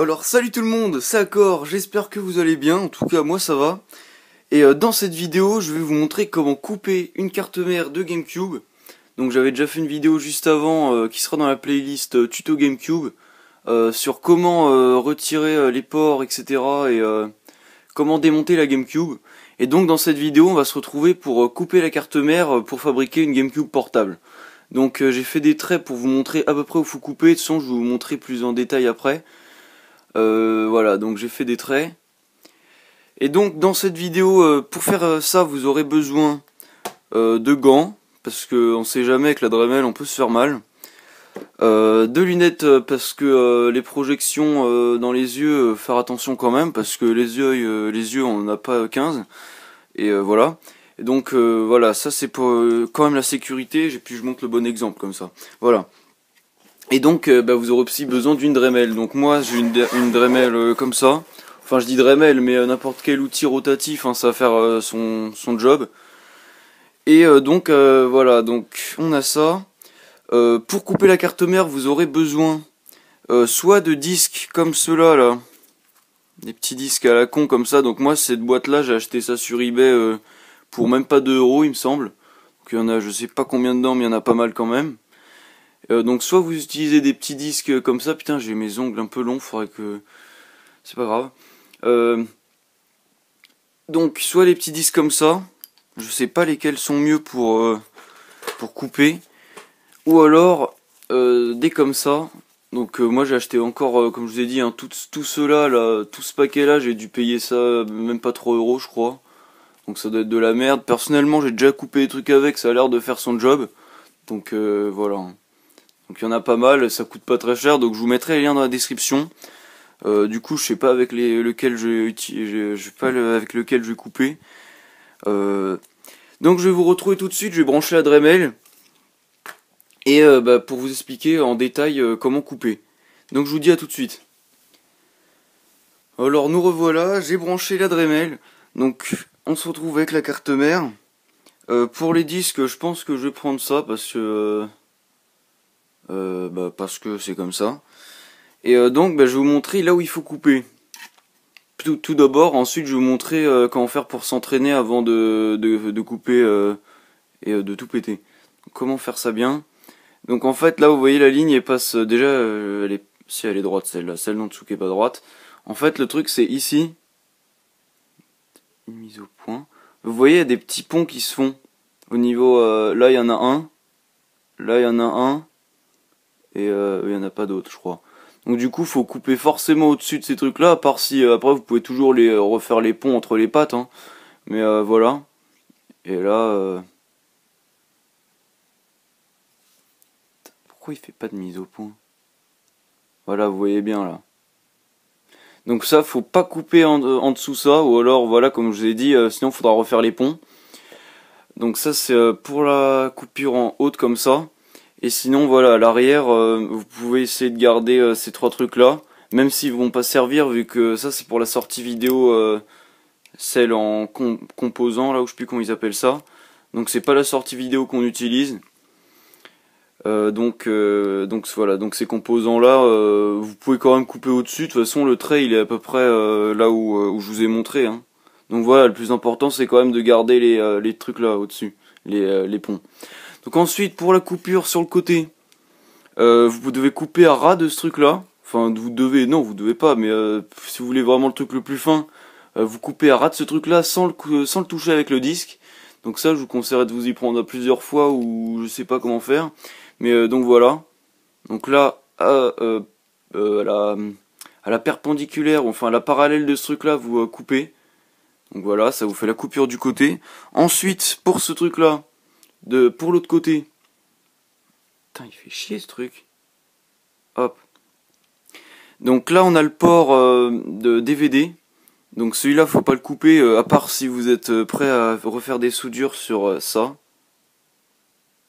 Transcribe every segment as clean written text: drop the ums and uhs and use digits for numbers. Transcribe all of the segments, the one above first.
Alors salut tout le monde, c'est Accor, j'espère que vous allez bien, en tout cas moi ça va. Et dans cette vidéo je vais vous montrer comment couper une carte mère de GameCube. Donc j'avais déjà fait une vidéo juste avant qui sera dans la playlist tuto GameCube sur comment retirer les ports etc. et comment démonter la GameCube. Et donc dans cette vidéo on va se retrouver pour couper la carte mère pour fabriquer une GameCube portable. Donc j'ai fait des traits pour vous montrer à peu près où il faut couper, de toute façon je vais vous montrer plus en détail après. Voilà, donc j'ai fait des traits. Et donc dans cette vidéo, pour faire ça, vous aurez besoin de gants, parce que on sait jamais avec la Dremel on peut se faire mal. De lunettes parce que les projections dans les yeux, faire attention quand même, parce que les yeux on n'a pas 15. Et voilà. Et donc voilà, ça c'est pour quand même la sécurité, puis je montre le bon exemple comme ça. Voilà. Et donc vous aurez aussi besoin d'une Dremel. Donc moi j'ai une Dremel comme ça. Enfin je dis Dremel mais n'importe quel outil rotatif, hein, ça va faire son job. Et donc voilà, donc on a ça. Pour couper la carte mère vous aurez besoin soit de disques comme ceux-là là. Des petits disques à la con comme ça. Donc moi cette boîte là j'ai acheté ça sur eBay pour même pas 2 € il me semble. Donc il y en a je sais pas combien dedans mais il y en a pas mal quand même. Donc soit vous utilisez des petits disques comme ça, putain j'ai mes ongles un peu longs, faudrait que... C'est pas grave. Donc soit les petits disques comme ça, je sais pas lesquels sont mieux pour couper, ou alors des comme ça. Donc moi j'ai acheté encore, comme je vous ai dit, hein, tout ceux-là, là, tout ce paquet là, j'ai dû payer ça même pas 3 € je crois. Donc ça doit être de la merde. Personnellement j'ai déjà coupé des trucs avec, ça a l'air de faire son job. Donc voilà. Donc il y en a pas mal, ça coûte pas très cher, donc je vous mettrai les liens dans la description. Du coup je sais pas avec lequel avec lequel je vais couper. Donc je vais vous retrouver tout de suite, je vais brancher la Dremel. Et pour vous expliquer en détail comment couper. Donc je vous dis à tout de suite. Alors nous revoilà, j'ai branché la Dremel. Donc on se retrouve avec la carte mère. Pour les disques je pense que je vais prendre ça parce que... parce que c'est comme ça. Et donc je vais vous montrer là où il faut couper. Tout d'abord, ensuite je vais vous montrer comment faire pour s'entraîner avant de couper et de tout péter. Donc, comment faire ça bien. Donc en fait là vous voyez la ligne elle passe déjà, si elle est droite celle-là, celle en dessous qui est pas droite. En fait le truc c'est ici, une mise au point. Vous voyez il y a des petits ponts qui se font au niveau, là il y en a un, là il y en a un. Et il n'y en a pas d'autres je crois. Donc du coup faut couper forcément au-dessus de ces trucs là, à part si après vous pouvez toujours les refaire les ponts entre les pattes, hein. Mais voilà. Et là pourquoi il fait pas de mise au point? Voilà, vous voyez bien là. Donc ça faut pas couper en dessous ça, ou alors voilà comme je vous ai dit, sinon il faudra refaire les ponts. Donc ça c'est pour la coupure en haute comme ça. Et sinon voilà, à l'arrière, vous pouvez essayer de garder ces trois trucs là, même s'ils vont pas servir vu que ça c'est pour la sortie vidéo, celle en composant là, ou je sais plus comment ils appellent ça. Donc c'est pas la sortie vidéo qu'on utilise. Donc voilà, donc ces composants là, vous pouvez quand même couper au-dessus. De toute façon le trait il est à peu près là où je vous ai montré, hein. Donc voilà, le plus important c'est quand même de garder les trucs là au-dessus, les ponts. Donc ensuite pour la coupure sur le côté, vous devez couper à ras de ce truc là. Enfin vous devez pas, mais si vous voulez vraiment le truc le plus fin, vous coupez à ras de ce truc là sans le toucher avec le disque. Donc ça je vous conseillerais de vous y prendre plusieurs fois, ou je sais pas comment faire. Mais donc voilà. Donc là à la perpendiculaire, enfin à la parallèle de ce truc là, vous coupez. Donc voilà, ça vous fait la coupure du côté. Ensuite pour ce truc là, pour l'autre côté. Putain, il fait chier ce truc. Hop. Donc là, on a le port de DVD. Donc celui-là, faut pas le couper, à part si vous êtes prêt à refaire des soudures sur ça.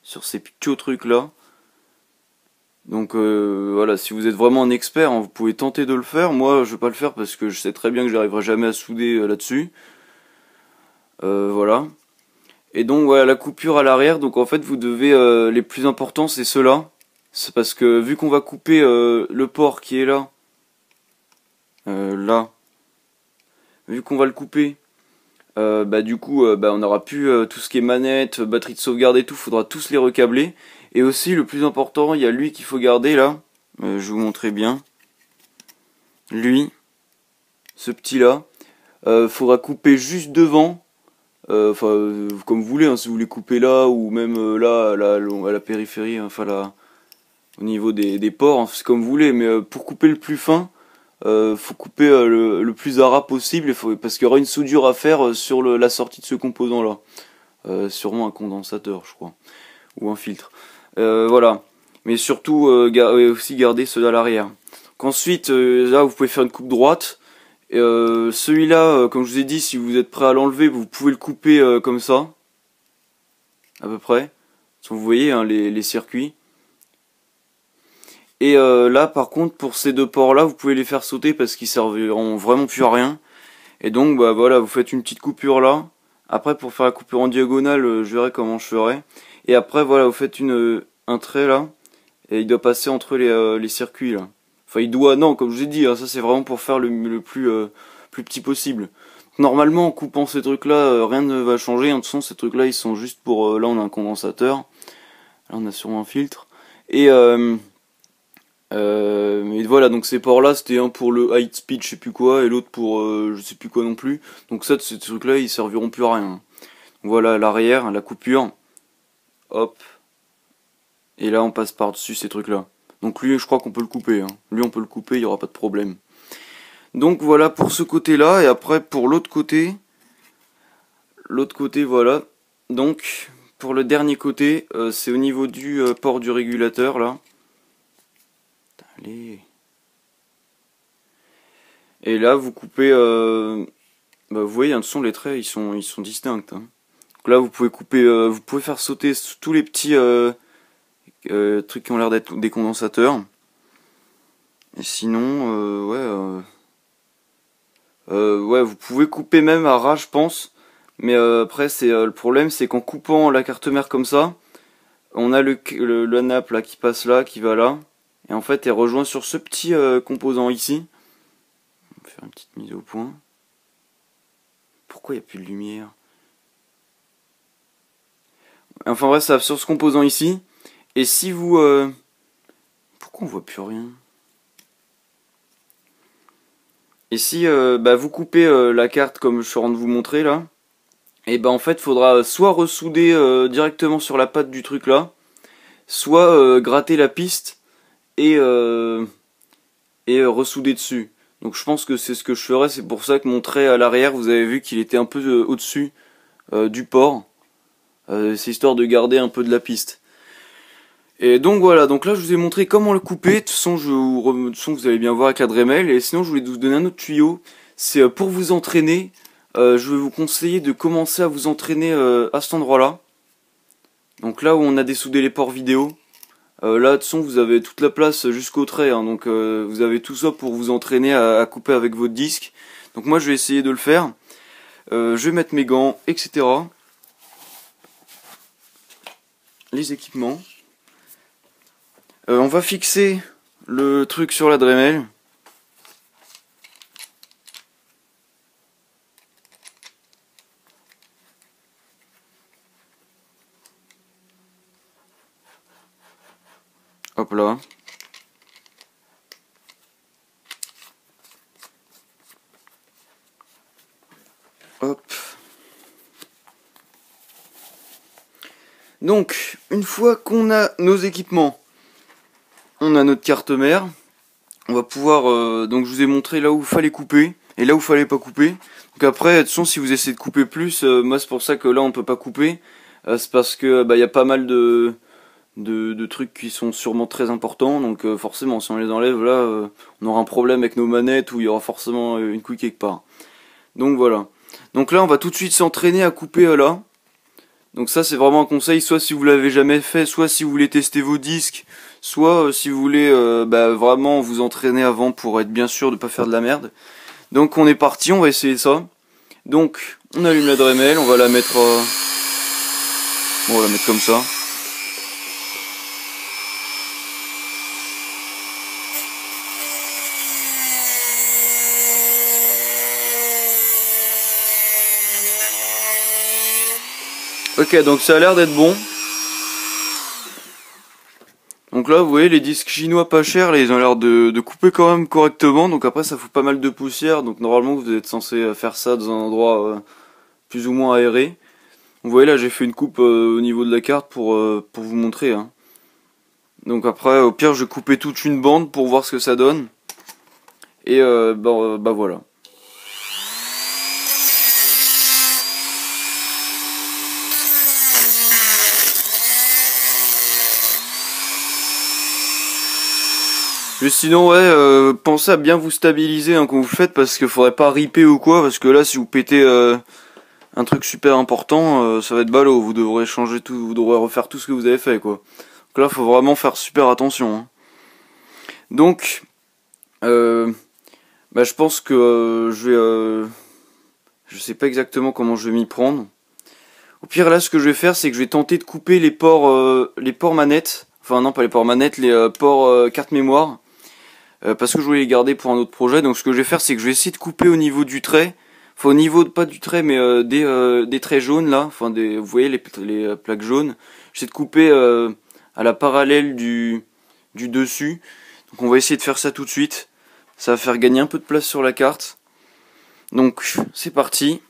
Sur ces petits trucs là. Donc voilà, si vous êtes vraiment un expert, hein, vous pouvez tenter de le faire. Moi, je vais pas le faire parce que je sais très bien que j'arriverai jamais à souder là-dessus. Voilà. Et donc voilà, la coupure à l'arrière, donc en fait vous devez, les plus importants c'est ceux-là. C'est parce que vu qu'on va couper le port qui est là, là, vu qu'on va le couper, du coup, on n'aura plus tout ce qui est manette, batterie de sauvegarde et tout, faudra tous les recabler. Et aussi, le plus important, il y a lui qu'il faut garder là. Je vais vous montrer bien. Lui, ce petit là, faudra couper juste devant. Comme vous voulez, hein, si vous voulez couper là ou même là, à la périphérie, enfin là, au niveau des ports, hein, c'est comme vous voulez. Mais pour couper le plus fin, faut couper le plus à ras possible, parce qu'il y aura une soudure à faire sur la sortie de ce composant là. Sûrement un condensateur, je crois, ou un filtre. Voilà. Mais surtout aussi garder ceux à l'arrière. Ensuite, là vous pouvez faire une coupe droite. Celui-là, comme je vous ai dit, si vous êtes prêt à l'enlever, vous pouvez le couper comme ça, à peu près. Vous voyez hein, les circuits. Et là, par contre, pour ces deux ports-là, vous pouvez les faire sauter parce qu'ils serviront vraiment plus à rien. Et donc, voilà, vous faites une petite coupure là. Après, pour faire la coupure en diagonale, je verrai comment je ferai. Et après, voilà, vous faites un trait là. Et il doit passer entre les circuits là. Enfin, il doit, non, comme je vous ai dit, hein, ça c'est vraiment pour faire le plus petit possible. Normalement, en coupant ces trucs-là, rien ne va changer. De toute façon, ces trucs-là, ils sont juste pour... là, on a un condensateur. Là, on a sûrement un filtre. Et... mais voilà, donc ces ports-là, c'était un pour le high speed, je sais plus quoi, et l'autre pour je sais plus quoi non plus. Donc ça, ces trucs-là, ils serviront plus à rien. Donc voilà, l'arrière, la coupure. Hop. Et là, on passe par-dessus ces trucs-là. Donc lui, je crois qu'on peut le couper. Hein. Lui, on peut le couper, il n'y aura pas de problème. Donc voilà pour ce côté-là. Et après, pour l'autre côté, voilà. Donc, pour le dernier côté, c'est au niveau du port du régulateur, là. Allez. Et là, vous coupez... vous voyez, de toute façon, les traits, ils sont distincts. Hein. Donc là, vous pouvez couper... vous pouvez faire sauter tous les petits trucs qui ont l'air d'être des condensateurs. Et sinon, ouais, vous pouvez couper même à ras, je pense. Mais après, le problème, c'est qu'en coupant la carte mère comme ça, on a la nappe là qui passe là, qui va là. Et en fait, elle rejoint sur ce petit composant ici. On va faire une petite mise au point. Pourquoi il n'y a plus de lumière? Enfin bref, ça va sur ce composant ici. Et si vous... Pourquoi on voit plus rien? Et si vous coupez la carte comme je suis en train de vous montrer là, et en fait faudra soit ressouder directement sur la patte du truc là, soit gratter la piste et ressouder dessus. Donc je pense que c'est ce que je ferai, c'est pour ça que mon trait à l'arrière, vous avez vu qu'il était un peu au-dessus du port. C'est histoire de garder un peu de la piste. Et donc voilà, donc là je vous ai montré comment le couper. De toute façon, vous allez bien voir avec la Dremel. Et sinon je voulais vous donner un autre tuyau. C'est pour vous entraîner. Je vais vous conseiller de commencer à vous entraîner à cet endroit là. Donc là où on a dessoudé les ports vidéo. Là de toute façon vous avez toute la place jusqu'au trait. Hein, donc vous avez tout ça pour vous entraîner à couper avec votre disque. Donc moi je vais essayer de le faire. Je vais mettre mes gants, etc. Les équipements. On va fixer le truc sur la Dremel. Hop là. Hop. Donc, une fois qu'on a nos équipements, on a notre carte mère. On va pouvoir... donc je vous ai montré là où il fallait couper et là où il fallait pas couper. Donc après, de toute façon, si vous essayez de couper plus, moi c'est pour ça que là on peut pas couper. C'est parce que y a pas mal de trucs qui sont sûrement très importants. Donc forcément, si on les enlève là, on aura un problème avec nos manettes ou il y aura forcément une couille quelque part. Donc voilà. Donc là, on va tout de suite s'entraîner à couper là. Donc ça c'est vraiment un conseil, soit si vous l'avez jamais fait, soit si vous voulez tester vos disques, soit si vous voulez vraiment vous entraîner avant pour être bien sûr de pas faire de la merde. Donc on est parti, on va essayer ça. Donc on allume la Dremel, on va la mettre bon, on va la mettre comme ça. Ok, donc ça a l'air d'être bon. Donc là, vous voyez, les disques chinois pas chers, là, ils ont l'air de couper quand même correctement. Donc après, ça fout pas mal de poussière. Donc normalement, vous êtes censé faire ça dans un endroit plus ou moins aéré. Vous voyez, là, j'ai fait une coupe au niveau de la carte pour vous montrer. Hein. Donc après, au pire, je vais couper toute une bande pour voir ce que ça donne. Et bah voilà. Mais sinon ouais, pensez à bien vous stabiliser hein, quand vous le faites parce qu'il faudrait pas ripper ou quoi parce que là si vous pétez un truc super important, ça va être ballot, vous devrez changer tout, vous devrez refaire tout ce que vous avez fait quoi. Donc là faut vraiment faire super attention. Hein. Donc je pense que je sais pas exactement comment je vais m'y prendre. Au pire là ce que je vais faire c'est que je vais tenter de couper les ports manettes, enfin non pas les ports manettes, les ports carte mémoire. Parce que je voulais les garder pour un autre projet. Donc ce que je vais faire c'est que je vais essayer de couper au niveau du trait, enfin au niveau pas du trait mais des traits jaunes là, enfin vous voyez les plaques jaunes. J'essaie de couper à la parallèle du dessus. Donc on va essayer de faire ça tout de suite. Ça va faire gagner un peu de place sur la carte. Donc c'est parti.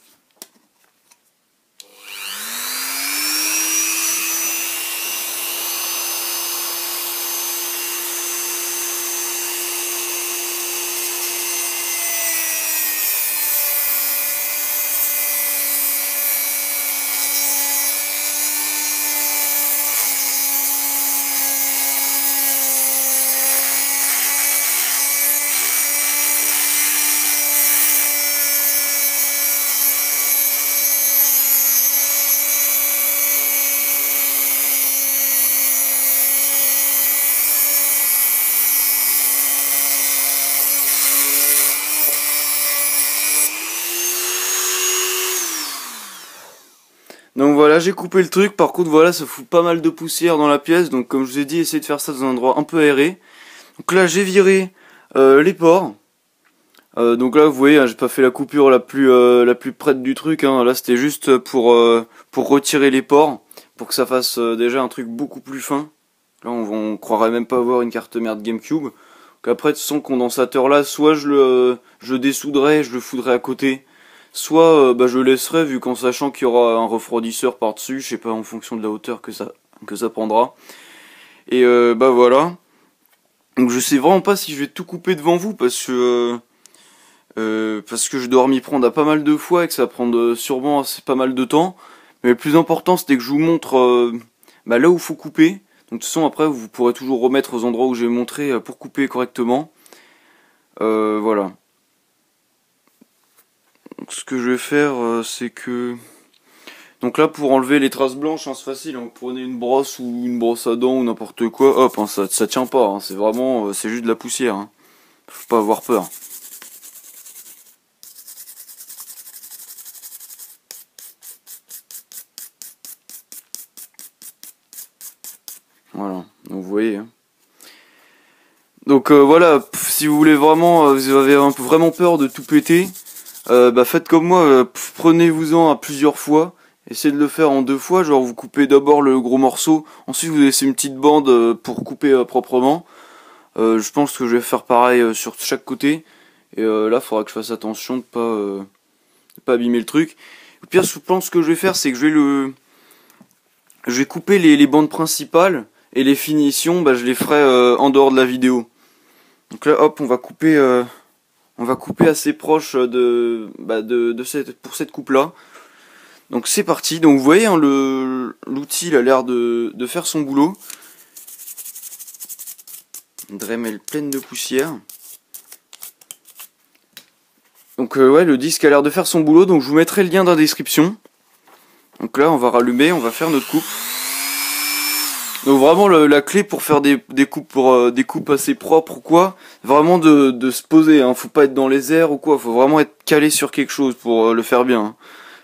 Donc voilà, j'ai coupé le truc, par contre voilà, ça fout pas mal de poussière dans la pièce, donc comme je vous ai dit, essayez de faire ça dans un endroit un peu aéré. Donc là j'ai viré les ports, donc là vous voyez, hein, j'ai pas fait la coupure la plus près du truc, hein. Là c'était juste pour retirer les ports, pour que ça fasse déjà un truc beaucoup plus fin. Là on croirait même pas avoir une carte mère de GameCube. Donc après de son condensateur là, soit je dessoudrais, je le foudrais à côté. Soit je laisserai vu qu'en sachant qu'il y aura un refroidisseur par dessus, je sais pas en fonction de la hauteur que ça prendra. Et voilà. Donc je sais vraiment pas si je vais tout couper devant vous parce que je dois m'y prendre à pas mal de fois et que ça va prendre sûrement assez pas mal de temps. Mais le plus important c'était que je vous montre là où il faut couper. Donc de toute façon après vous pourrez toujours remettre aux endroits où j'ai montré pour couper correctement. Voilà. Donc, ce que je vais faire c'est que... Donc là pour enlever les traces blanches, hein, c'est facile, hein. Vous prenez une brosse ou une brosse à dents ou n'importe quoi, hop, hein, ça tient pas, hein. C'est vraiment, c'est juste de la poussière. Hein. Faut pas avoir peur. Voilà, donc vous voyez. Hein. Donc voilà, si vous voulez vraiment, vous avez vraiment peur de tout péter, faites comme moi, prenez-vous-en à plusieurs fois. Essayez de le faire en 2 fois, genre vous coupez d'abord le gros morceau, ensuite vous laissez une petite bande pour couper proprement. Je pense que je vais faire pareil sur chaque côté. Et là, il faudra que je fasse attention de pas abîmer le truc. Au pire, je pense que je vais faire, c'est que je vais couper les bandes principales et les finitions, je les ferai en dehors de la vidéo. Donc là, hop, on va couper assez proche pour cette coupe là. Donc c'est parti. Donc vous voyez, hein, l'outil il a l'air de faire son boulot. Une Dremel pleine de poussière. Donc ouais, le disque a l'air de faire son boulot, donc je vous mettrai le lien dans la description. Donc là, on va rallumer, on va faire notre coupe. Donc vraiment la clé pour faire des coupes assez propres ou quoi, vraiment de se poser, hein. Faut pas être dans les airs ou quoi, faut vraiment être calé sur quelque chose pour le faire bien. Hein.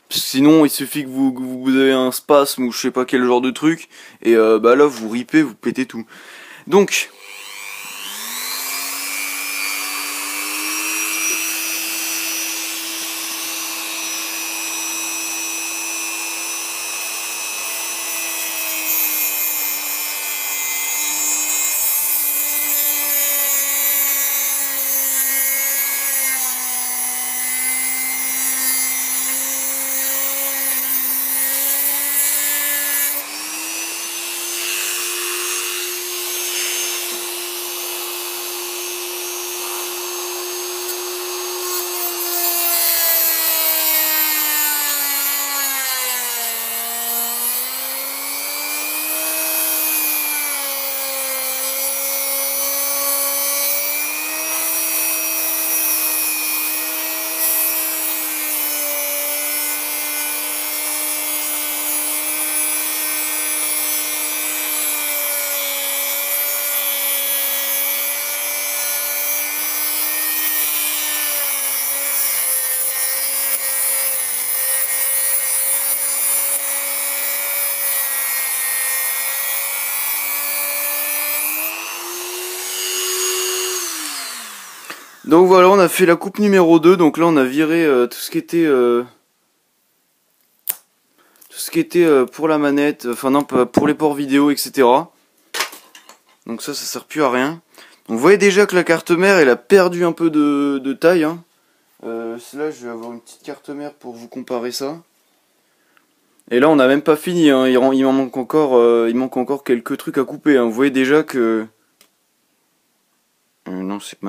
Sinon, il suffit que vous avez un spasme ou je sais pas quel genre de truc, et là vous ripez, vous pétez tout. Donc Donc voilà, on a fait la coupe numéro 2, donc là on a viré tout ce qui était pour la manette, enfin non, pour les ports vidéo, etc. Donc ça sert plus à rien. Donc vous voyez déjà que la carte mère elle a perdu un peu de taille, hein. Là je vais avoir une petite carte mère pour vous comparer ça. Et là on n'a même pas fini, hein. Il manque encore quelques trucs à couper, hein. Vous voyez déjà que... non, c'est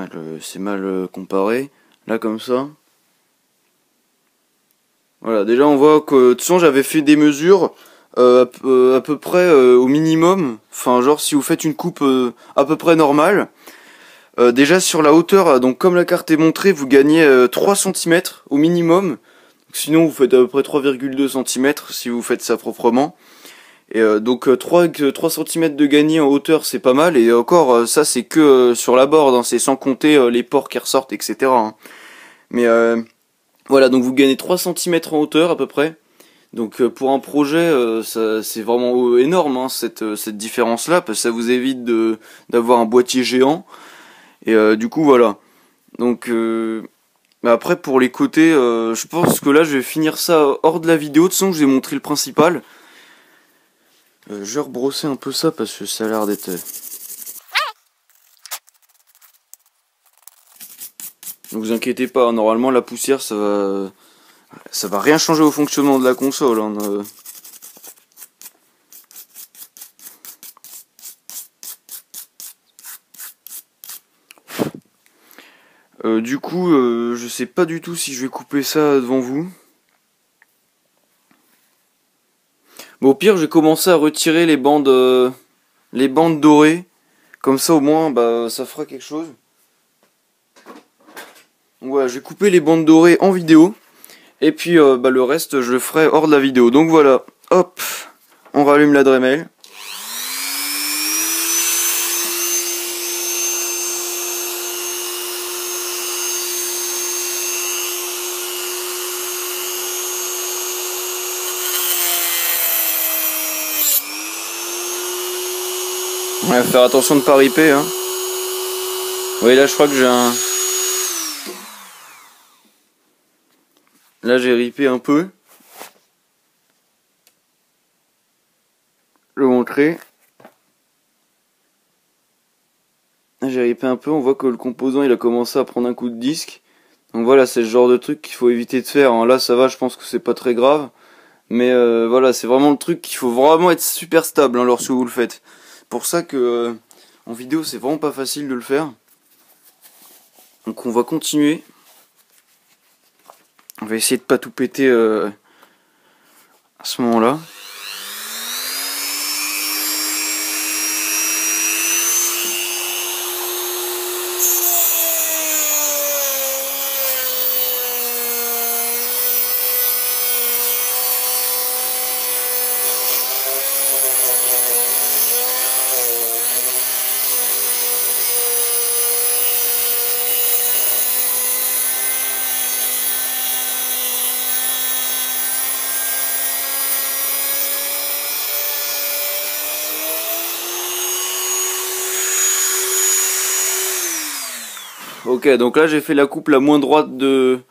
mal comparé. Là comme ça. Voilà, déjà on voit que de toute façon j'avais fait des mesures à peu près au minimum. Enfin genre si vous faites une coupe à peu près normale. Déjà sur la hauteur, donc comme la carte est montrée, vous gagnez 3 cm au minimum. Sinon vous faites à peu près 3,2 cm si vous faites ça proprement. Et donc 3 cm de gagné en hauteur c'est pas mal. Et encore ça c'est que sur la board, hein, c'est sans compter les ports qui ressortent, etc. Hein. Mais voilà, donc vous gagnez 3 cm en hauteur à peu près. Donc pour un projet, c'est vraiment énorme, hein, cette différence là, parce que ça vous évite d'avoir un boîtier géant. Et du coup voilà. Donc après pour les côtés, je pense que là je vais finir ça hors de la vidéo. De toute façon je vous ai montré le principal. Je vais rebrosser un peu ça parce que ça a l'air d'être... Ne vous inquiétez pas, hein, normalement la poussière ça va rien changer au fonctionnement de la console, hein. Du coup, je sais pas du tout si je vais couper ça devant vous. Bon, au pire, j'ai commencé à retirer les bandes dorées. Comme ça, au moins, bah, ça fera quelque chose. Donc voilà, j'ai coupé les bandes dorées en vidéo. Et puis, bah, le reste, je le ferai hors de la vidéo. Donc voilà, hop, on rallume la Dremel. On va faire attention de ne pas riper, hein. Oui, là je crois que j'ai un... Là j'ai ripé un peu. Je vais vous montrer. J'ai ripé un peu, on voit que le composant il a commencé à prendre un coup de disque. Donc voilà, c'est le genre de truc qu'il faut éviter de faire, hein. Là ça va, je pense que c'est pas très grave. Mais voilà, c'est vraiment le truc qu'il faut vraiment être super stable, hein, lorsque vous le faites. Pour ça que en vidéo c'est vraiment pas facile de le faire. Donc on va continuer. On va essayer de pas tout péter à ce moment-là. Ok, donc là j'ai fait la coupe la moins droite de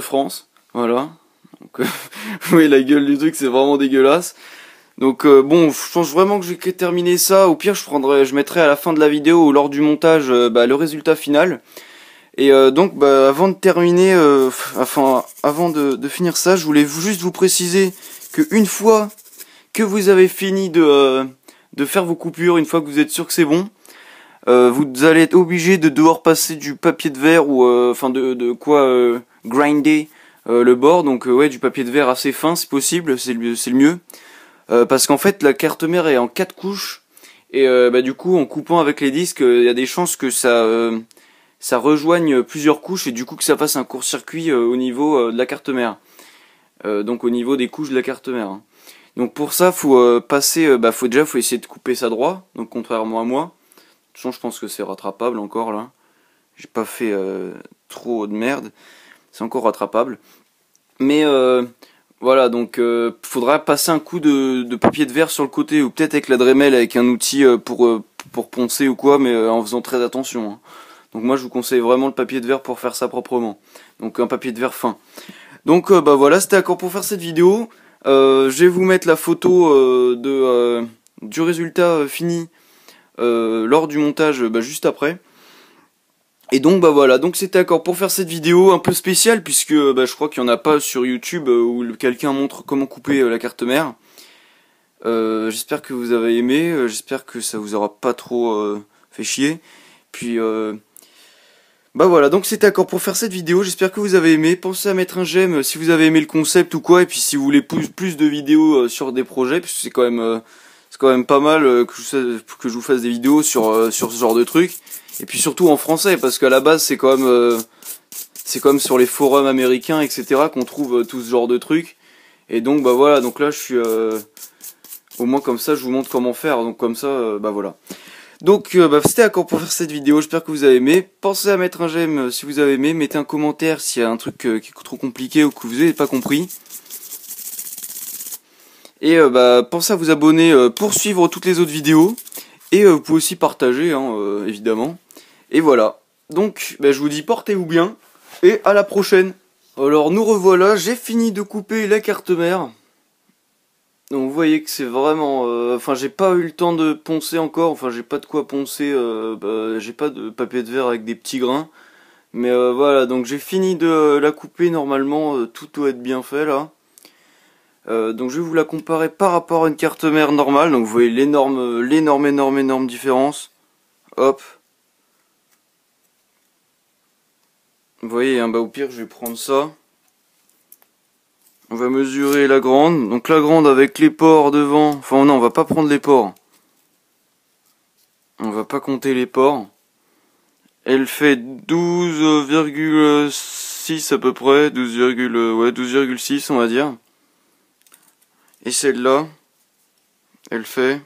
France, voilà. Donc, oui, la gueule du truc c'est vraiment dégueulasse. Donc bon, je pense vraiment que je vais terminer ça. Au pire, je mettrai à la fin de la vidéo ou lors du montage le résultat final. Et donc, bah, avant de terminer, avant de finir ça, je voulais juste vous préciser que une fois que vous avez fini de faire vos coupures, une fois que vous êtes sûr que c'est bon. Vous allez être obligé de devoir passer du papier de verre ou de quoi grinder le bord, donc ouais, du papier de verre assez fin si possible, c'est le mieux. Parce qu'en fait la carte mère est en 4 couches et bah, du coup en coupant avec les disques il y a des chances que ça rejoigne plusieurs couches et du coup que ça fasse un court-circuit au niveau de la carte mère. Donc au niveau des couches de la carte mère, hein. Donc pour ça faut faut essayer de couper ça droit, donc contrairement à moi. De toute façon, je pense que c'est rattrapable encore là. J'ai pas fait trop de merde. C'est encore rattrapable. Mais voilà, donc faudra passer un coup de papier de verre sur le côté ou peut-être avec la Dremel avec un outil pour poncer ou quoi, mais en faisant très attention, hein. Donc moi je vous conseille vraiment le papier de verre pour faire ça proprement. Donc un papier de verre fin. Donc bah voilà, c'était d'accord pour faire cette vidéo. Je vais vous mettre la photo du résultat fini lors du montage juste après. Et donc bah voilà, donc c'était d'accord pour faire cette vidéo un peu spéciale puisque je crois qu'il n'y en a pas sur YouTube où quelqu'un montre comment couper la carte mère. J'espère que vous avez aimé, j'espère que ça vous aura pas trop fait chier. Puis bah voilà, donc c'était d'accord pour faire cette vidéo, j'espère que vous avez aimé. Pensez à mettre un j'aime si vous avez aimé le concept ou quoi, et puis si vous voulez plus de vidéos sur des projets, puisque c'est quand même pas mal que je vous fasse des vidéos sur ce genre de trucs. Et puis surtout en français, parce qu'à la base c'est quand même sur les forums américains, etc. qu'on trouve tout ce genre de trucs. Et donc bah voilà, donc là je suis au moins comme ça je vous montre comment faire, donc comme ça bah voilà. Donc c'était d'accord pour faire cette vidéo, j'espère que vous avez aimé. Pensez à mettre un j'aime si vous avez aimé, mettez un commentaire s'il y a un truc qui est trop compliqué ou que vous n'avez pas compris. Et pensez à vous abonner pour suivre toutes les autres vidéos. Et vous pouvez aussi partager, hein, évidemment. Et voilà. Donc je vous dis portez-vous bien et à la prochaine. Alors nous revoilà, j'ai fini de couper la carte mère. Donc vous voyez que c'est vraiment... Enfin j'ai pas eu le temps de poncer encore, enfin j'ai pas de quoi poncer, j'ai pas de papier de verre avec des petits grains. Mais voilà, donc j'ai fini de la couper, normalement tout doit être bien fait là. Donc je vais vous la comparer par rapport à une carte mère normale, donc vous voyez l'énorme différence. Hop. Vous voyez, hein, au pire je vais prendre ça. On va mesurer la grande. Donc la grande avec les ports devant. Enfin non, on va pas prendre les ports. On va pas compter les ports. Elle fait 12,6 à peu près. 12,6 on va dire. Et celle-là, elle fait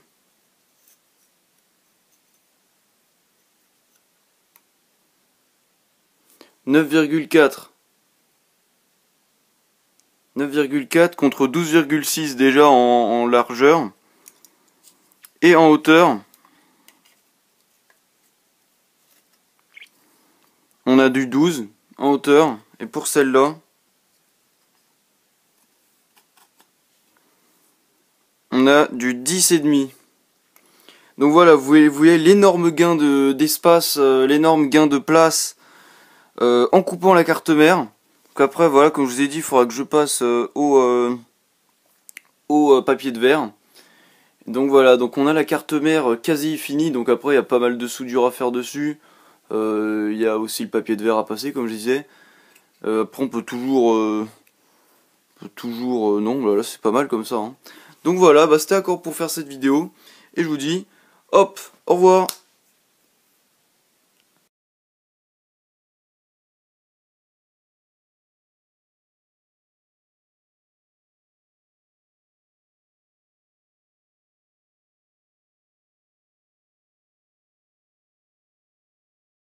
9,4. 9,4 contre 12,6 déjà en largeur. Et en hauteur, on a du 12 en hauteur. Et pour celle-là, on a du 10,5. Donc voilà, vous voyez l'énorme gain d'espace, l'énorme gain de place en coupant la carte mère. Donc après, voilà, comme je vous ai dit, il faudra que je passe au papier de verre. Donc voilà, donc on a la carte mère quasi finie, donc après il y a pas mal de soudure à faire dessus. Il y a aussi le papier de verre à passer, comme je disais. Après on peut toujours... non, là c'est pas mal comme ça. Hein. Donc voilà, c'était d'accord pour faire cette vidéo. Et je vous dis, hop, au revoir.